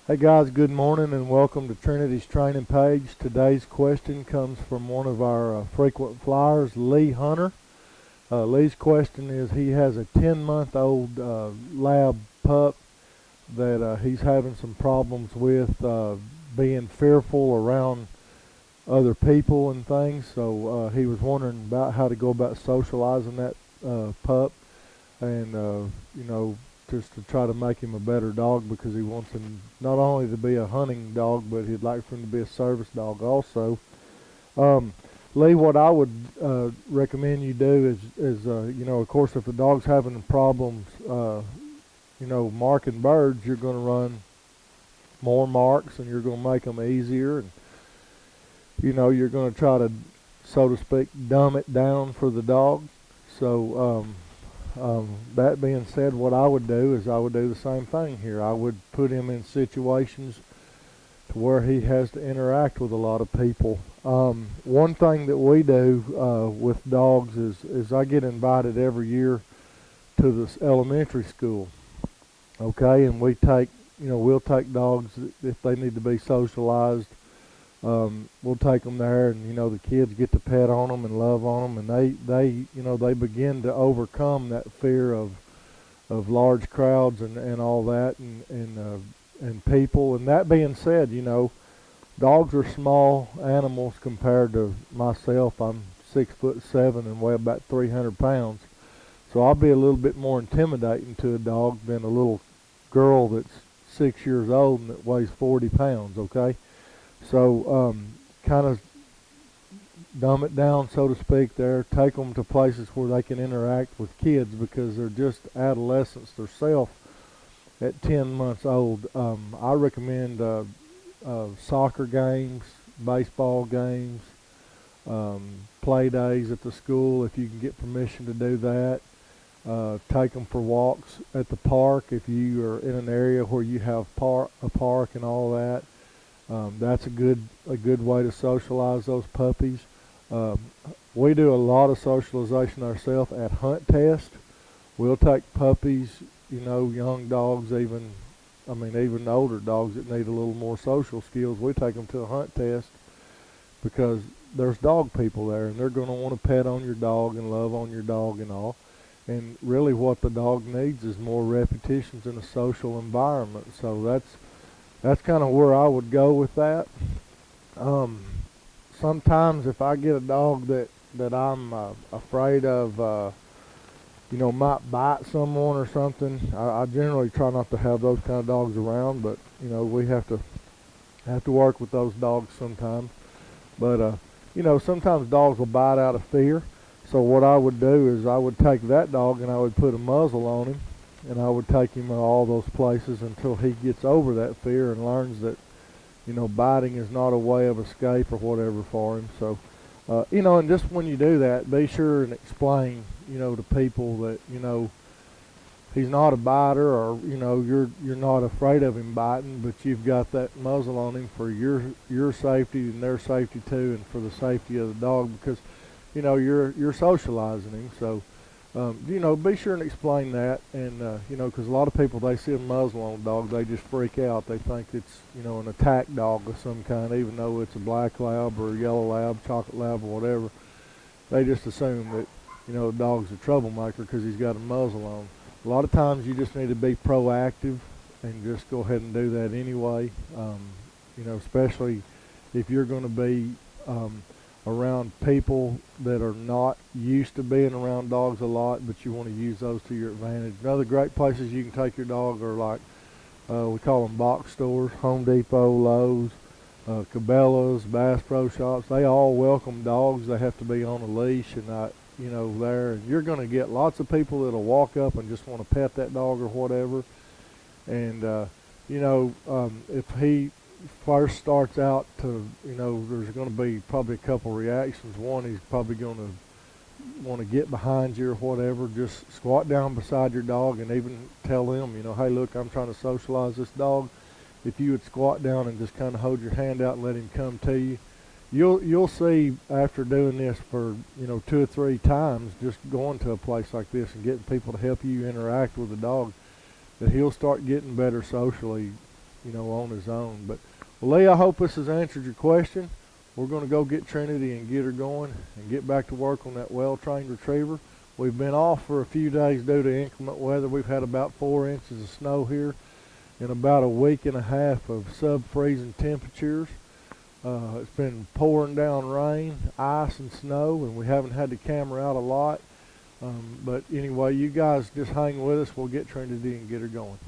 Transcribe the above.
Hey guys, good morning and welcome to Trinity's training page. Today's question comes from one of our frequent flyers, Lee Hunter. Lee's question is he has a 10-month-old lab pup that he's having some problems with being fearful around other people and things. So he was wondering about how to go about socializing that pup and just to try to make him a better dog because he wants him not only to be a hunting dog, but he'd like for him to be a service dog also. Um, Lee, what I would recommend you do is of course, if the dog's having problems, marking birds, you're going to run more marks and you're going to make them easier, and you're going to try to, so to speak, dumb it down for the dog. So that being said, what I would do is I would do the same thing here. I would put him in situations to where he has to interact with a lot of people. One thing that we do with dogs is I get invited every year to this elementary school. Okay, and we'll take dogs if they need to be socialized. We'll take them there, and the kids get to pet on them and love on them, and they begin to overcome that fear of large crowds and all that, and people. And that being said, dogs are small animals compared to myself. I'm 6'7" and weigh about 300 pounds, so I'll be a little bit more intimidating to a dog than a little girl that's 6 years old and that weighs 40 pounds. Okay. So kind of dumb it down, so to speak, there. Take them to places where they can interact with kids because they're just adolescents themselves at 10 months old. I recommend soccer games, baseball games, play days at the school if you can get permission to do that. Take them for walks at the park if you are in an area where you have a park and all that. That's a good way to socialize those puppies. We do a lot of socialization ourselves at hunt test. We'll take puppies, young dogs, even older dogs that need a little more social skills. We take them to a hunt test because there's dog people there, and they're going to want to pet on your dog and love on your dog and all. And really, what the dog needs is more repetitions in a social environment. So that's kind of where I would go with that. Sometimes if I get a dog that I'm afraid of, might bite someone or something, I generally try not to have those kind of dogs around. But we have to work with those dogs sometimes. But sometimes dogs will bite out of fear. So what I would do is I would take that dog and I would put a muzzle on him, and I would take him to all those places until he gets over that fear and learns that, biting is not a way of escape or whatever for him. So, and just when you do that, be sure and explain, to people that, he's not a biter, or, you're not afraid of him biting, but you've got that muzzle on him for your safety and their safety too, and for the safety of the dog, because, you're socializing him. So, be sure and explain that, and because a lot of people, they see a muzzle on a dog, they just freak out. They think it's an attack dog of some kind, even though it's a black lab or a yellow lab, chocolate lab, or whatever. They just assume that the dog's a troublemaker because he's got a muzzle on. A lot of times, you just need to be proactive and just go ahead and do that anyway. Especially if you're going to be around people that are not used to being around dogs a lot, but you want to use those to your advantage. Another great places you can take your dog are like, we call them box stores, Home Depot, Lowe's, Cabela's, Bass Pro Shops. They all welcome dogs. They have to be on a leash and not, there. And you're going to get lots of people that'll walk up and just want to pet that dog or whatever. And, if he first starts out to, there's going to be probably a couple reactions. One, he's probably going to want to get behind you or whatever. Just squat down beside your dog and even tell them, hey, look, I'm trying to socialize this dog. If you would squat down and just kind of hold your hand out and let him come to you, you'll see after doing this for 2 or 3 times, just going to a place like this and getting people to help you interact with the dog, that he'll start getting better socially on his own. But well, Lee, I hope this has answered your question. We're going to go get Trinity and get her going and get back to work on that well-trained retriever. We've been off for a few days due to inclement weather. We've had about 4 inches of snow here in about a week and a half of sub-freezing temperatures. It's been pouring down rain, ice, and snow, and we haven't had the camera out a lot. But anyway, you guys just hang with us. We'll get Trinity and get her going.